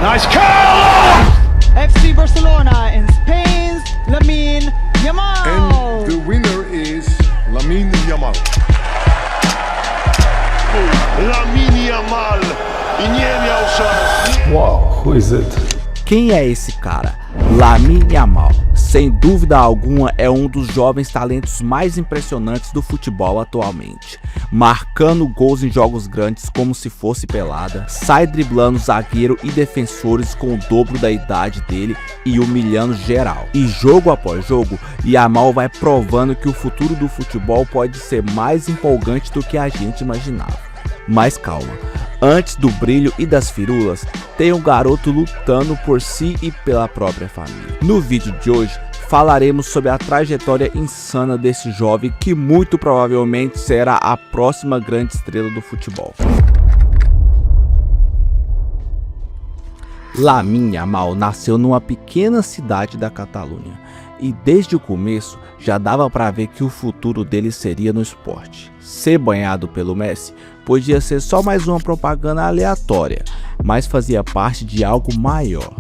Nice curl! FC Barcelona in Spain's Lamine Yamal. And the winner is Lamine Yamal. Lamine Yamal e nie miał szans. Wow, who is it? Quem é esse cara? Lamine Yamal. Sem dúvida alguma é um dos jovens talentos mais impressionantes do futebol atualmente. Marcando gols em jogos grandes como se fosse pelada, sai driblando zagueiro e defensores com o dobro da idade dele e humilhando geral. E jogo após jogo, Yamal vai provando que o futuro do futebol pode ser mais empolgante do que a gente imaginava. Mas calma, antes do brilho e das firulas, tem um garoto lutando por si e pela própria família. No vídeo de hoje, falaremos sobre a trajetória insana desse jovem que muito provavelmente será a próxima grande estrela do futebol. Lamine Yamal nasceu numa pequena cidade da Catalunha e desde o começo já dava para ver que o futuro dele seria no esporte. Ser banhado pelo Messi podia ser só mais uma propaganda aleatória, mas fazia parte de algo maior.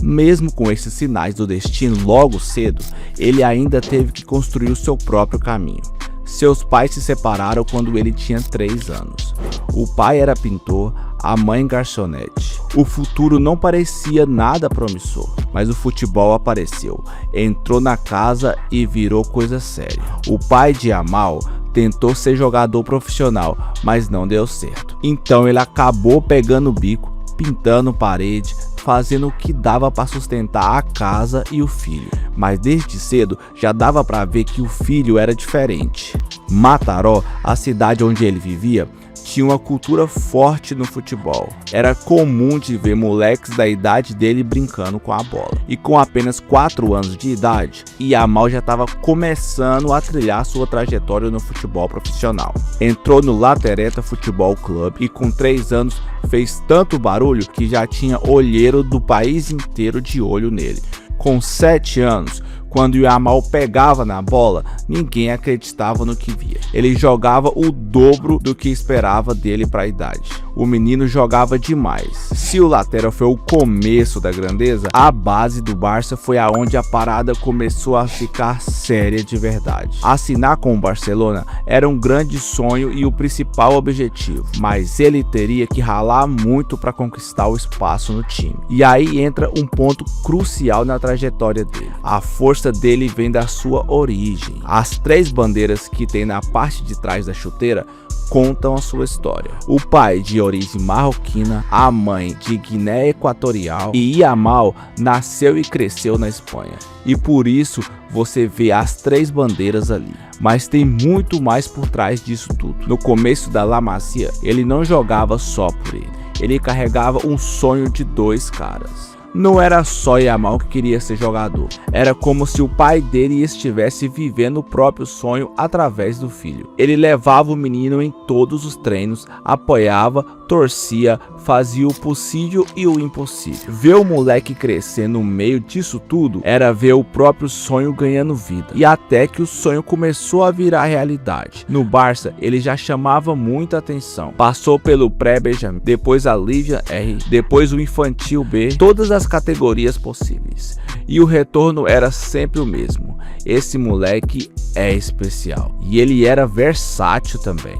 Mesmo com esses sinais do destino logo cedo, ele ainda teve que construir o seu próprio caminho. Seus pais se separaram quando ele tinha 3 anos. O pai era pintor, a mãe garçonete. O futuro não parecia nada promissor, mas o futebol apareceu, entrou na casa e virou coisa séria. O pai de Yamal tentou ser jogador profissional, mas não deu certo. Então ele acabou pegando o bico, pintando parede, fazendo o que dava para sustentar a casa e o filho. Mas desde cedo já dava para ver que o filho era diferente. Mataró, a cidade onde ele vivia, tinha uma cultura forte no futebol. Era comum de ver moleques da idade dele brincando com a bola. E com apenas 4 anos de idade, Yamal já estava começando a trilhar sua trajetória no futebol profissional. Entrou no La Tereta Futebol Club e com 3 anos fez tanto barulho que já tinha olheiro do país inteiro de olho nele. Com 7 anos, quando Yamal pegava na bola, ninguém acreditava no que via. Ele jogava o dobro do que esperava dele para a idade. O menino jogava demais. Se o lateral foi o começo da grandeza, a base do Barça foi aonde a parada começou a ficar séria de verdade. Assinar com o Barcelona era um grande sonho e o principal objetivo, mas ele teria que ralar muito para conquistar o espaço no time. E aí entra um ponto crucial na trajetória dele. A força dele vem da sua origem. As 3 bandeiras que tem na parte de trás da chuteira contam a sua história. O pai de origem marroquina, a mãe de Guiné Equatorial e Yamal nasceu e cresceu na Espanha. E por isso você vê as 3 bandeiras ali. Mas tem muito mais por trás disso tudo. No começo da La Masia, ele não jogava só por ele. Ele carregava um sonho de 2 caras. Não era só Yamal que queria ser jogador, era como se o pai dele estivesse vivendo o próprio sonho através do filho. Ele levava o menino em todos os treinos, apoiava, torcia, fazia o possível e o impossível. Ver o moleque crescer no meio disso tudo era ver o próprio sonho ganhando vida. E até que o sonho começou a virar realidade. No Barça, ele já chamava muita atenção. Passou pelo pré-Benjamin, depois a Liga R, depois o Infantil B, todas as categorias possíveis. E o retorno era sempre o mesmo. Esse moleque é especial. E ele era versátil também.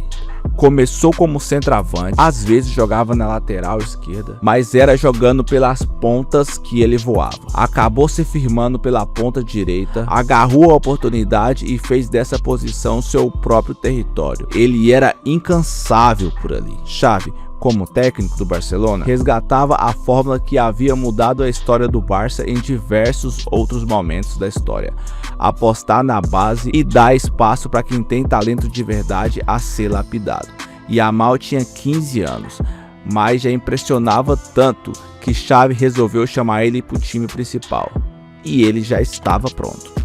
Começou como centroavante, às vezes jogava na lateral esquerda, mas era jogando pelas pontas que ele voava. Acabou se firmando pela ponta direita, agarrou a oportunidade e fez dessa posição seu próprio território. Ele era incansável por ali. Xavi, como técnico do Barcelona, resgatava a fórmula que havia mudado a história do Barça em diversos outros momentos da história: apostar na base e dar espaço para quem tem talento de verdade a ser lapidado. Yamal tinha 15 anos, mas já impressionava tanto que Xavi resolveu chamar ele para o time principal. E ele já estava pronto.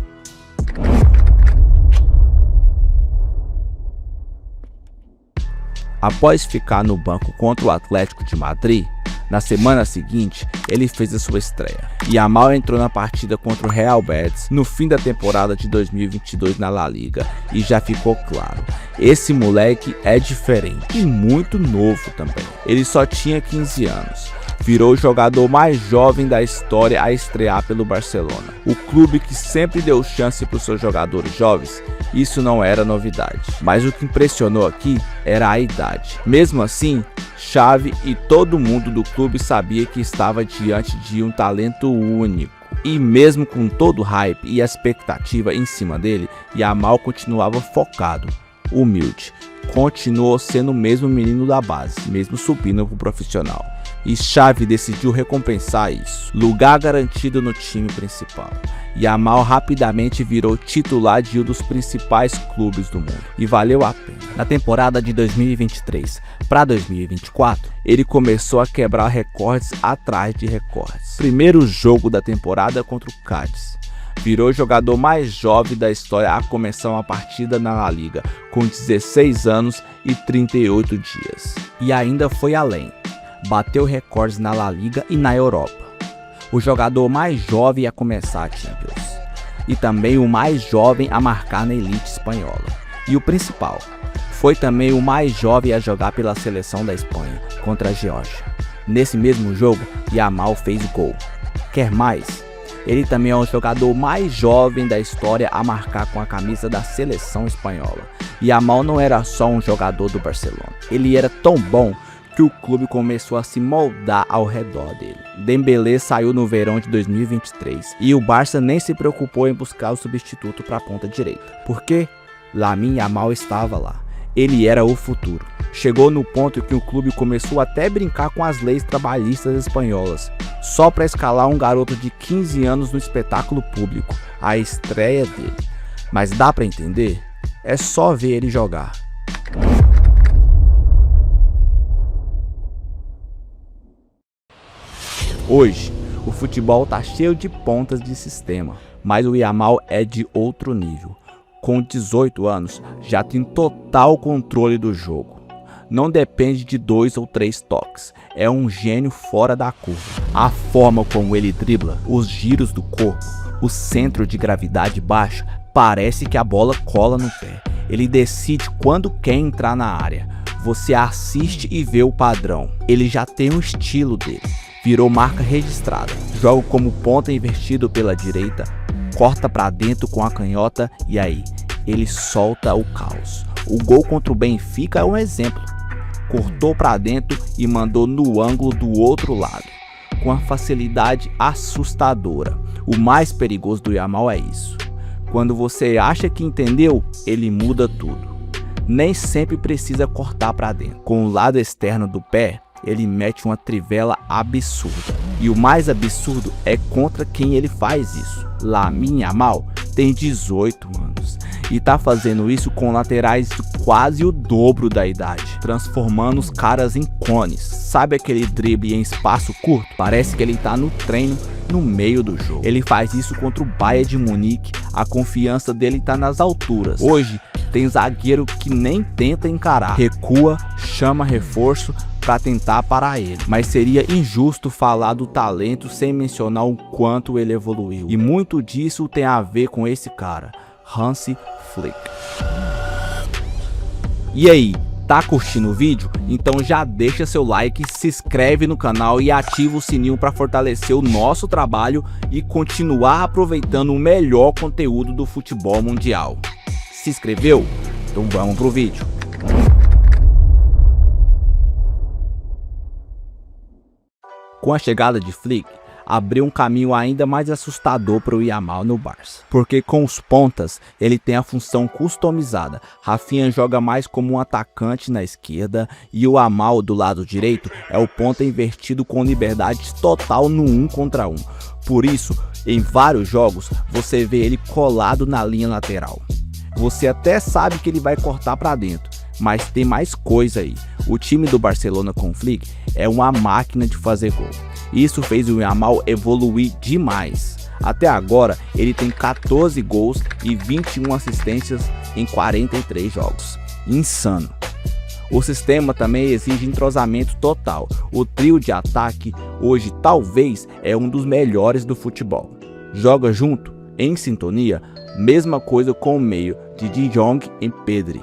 Após ficar no banco contra o Atlético de Madrid, na semana seguinte, ele fez a sua estreia. Yamal entrou na partida contra o Real Betis no fim da temporada de 2022 na La Liga e já ficou claro, esse moleque é diferente e muito novo também. Ele só tinha 15 anos. virou o jogador mais jovem da história a estrear pelo Barcelona. O clube que sempre deu chance para os seus jogadores jovens, isso não era novidade. Mas o que impressionou aqui era a idade. Mesmo assim, Xavi e todo mundo do clube sabia que estava diante de um talento único. E mesmo com todo o hype e a expectativa em cima dele, Yamal continuava focado, humilde. Continuou sendo o mesmo menino da base, mesmo subindo para o profissional. E Xavi decidiu recompensar isso. Lugar garantido no time principal. Yamal rapidamente virou titular de um dos principais clubes do mundo. E valeu a pena. Na temporada de 2023 para 2024, ele começou a quebrar recordes atrás de recordes. Primeiro jogo da temporada contra o Cádiz. Virou o jogador mais jovem da história a começar uma partida na La Liga, com 16 anos e 38 dias. E ainda foi além. Bateu recordes na La Liga e na Europa. O jogador mais jovem a começar a Champions. E também o mais jovem a marcar na elite espanhola. E o principal, foi também o mais jovem a jogar pela seleção da Espanha, contra a Geórgia. Nesse mesmo jogo, Yamal fez gol. Quer mais? Ele também é o jogador mais jovem da história a marcar com a camisa da seleção espanhola. Yamal não era só um jogador do Barcelona. Ele era tão bom que o clube começou a se moldar ao redor dele. Dembélé saiu no verão de 2023 e o Barça nem se preocupou em buscar o substituto para a ponta direita. Por quê? Lamine Yamal estava lá. Ele era o futuro. Chegou no ponto que o clube começou até a brincar com as leis trabalhistas espanholas, só para escalar um garoto de 15 anos no espetáculo público, a estreia dele. Mas dá para entender? É só ver ele jogar. Hoje, o futebol tá cheio de pontas de sistema, mas o Yamal é de outro nível. Com 18 anos, já tem total controle do jogo. Não depende de 2 ou 3 toques, é um gênio fora da curva. A forma como ele dribla, os giros do corpo, o centro de gravidade baixo, parece que a bola cola no pé. Ele decide quando quer entrar na área. Você assiste e vê o padrão. Ele já tem o estilo dele. Virou marca registrada. Joga como ponta invertido pela direita, corta para dentro com a canhota e aí ele solta o caos. O gol contra o Benfica é um exemplo. Cortou para dentro e mandou no ângulo do outro lado, com a facilidade assustadora. O mais perigoso do Yamal é isso. Quando você acha que entendeu, ele muda tudo. Nem sempre precisa cortar para dentro. Com o lado externo do pé, ele mete uma trivela absurda. E o mais absurdo é contra quem ele faz isso. Lamine Yamal tem 18 anos e tá fazendo isso com laterais de quase o dobro da idade, transformando os caras em cones. Sabe aquele drible em espaço curto? Parece que ele tá no treino no meio do jogo. Ele faz isso contra o Bayern de Munique, a confiança dele tá nas alturas. Hoje tem zagueiro que nem tenta encarar, recua, chama reforço para tentar parar ele, mas seria injusto falar do talento sem mencionar o quanto ele evoluiu, e muito disso tem a ver com esse cara, Hansi Flick. E aí, tá curtindo o vídeo? Então já deixa seu like, se inscreve no canal e ativa o sininho para fortalecer o nosso trabalho e continuar aproveitando o melhor conteúdo do futebol mundial. Se inscreveu? Então vamos pro vídeo. Com a chegada de Flick, abriu um caminho ainda mais assustador para o Yamal no Barça. Porque com os pontas, ele tem a função customizada. Rafinha joga mais como um atacante na esquerda e o Yamal do lado direito é o ponta invertido com liberdade total no 1 contra 1. Por isso, em vários jogos, você vê ele colado na linha lateral. Você até sabe que ele vai cortar para dentro, mas tem mais coisa aí. O time do Barcelona com Flick é uma máquina de fazer gol. Isso fez o Yamal evoluir demais. Até agora ele tem 14 gols e 21 assistências em 43 jogos. Insano. O sistema também exige entrosamento total. O trio de ataque hoje talvez é um dos melhores do futebol. Joga junto, em sintonia, mesma coisa com o meio de De Jong e Pedri.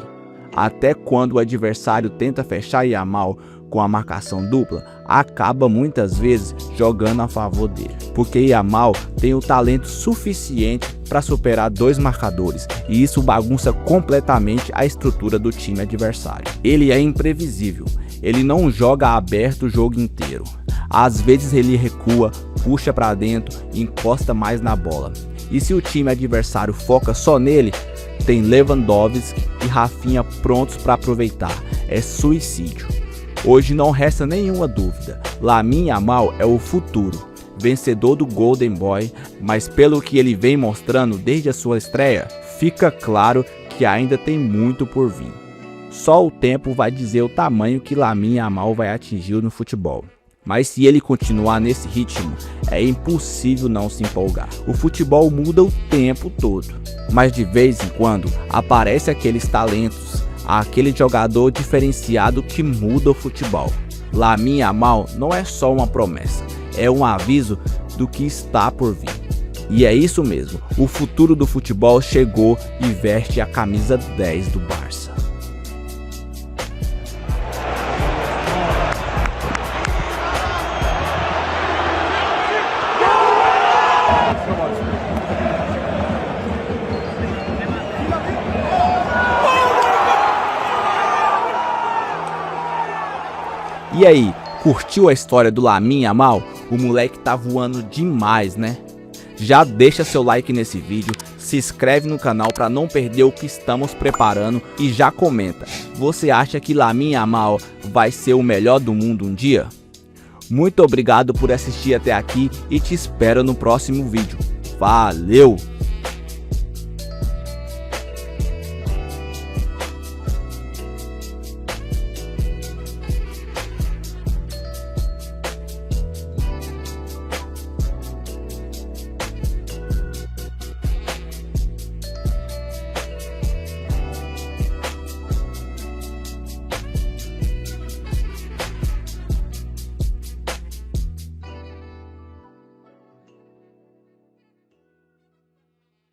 Até quando o adversário tenta fechar Yamal com a marcação dupla, acaba muitas vezes jogando a favor dele, porque Yamal tem o talento suficiente para superar 2 marcadores, e isso bagunça completamente a estrutura do time adversário. Ele é imprevisível, ele não joga aberto o jogo inteiro. Às vezes ele recua, puxa para dentro e encosta mais na bola. E se o time adversário foca só nele, tem Lewandowski e Rafinha prontos para aproveitar. É suicídio. Hoje não resta nenhuma dúvida, Lamine Yamal é o futuro, vencedor do Golden Boy, mas pelo que ele vem mostrando desde a sua estreia, fica claro que ainda tem muito por vir. Só o tempo vai dizer o tamanho que Lamine Yamal vai atingir no futebol. Mas se ele continuar nesse ritmo, é impossível não se empolgar. O futebol muda o tempo todo, mas de vez em quando aparece aqueles talentos, aquele jogador diferenciado que muda o futebol. Lamine Yamal não é só uma promessa, é um aviso do que está por vir. E é isso mesmo, o futuro do futebol chegou e veste a camisa 10 do Barça. E aí, curtiu a história do Lamine Yamal? O moleque tá voando demais, né? Já deixa seu like nesse vídeo, se inscreve no canal para não perder o que estamos preparando e já comenta. Você acha que Lamine Yamal vai ser o melhor do mundo um dia? Muito obrigado por assistir até aqui e te espero no próximo vídeo. Valeu!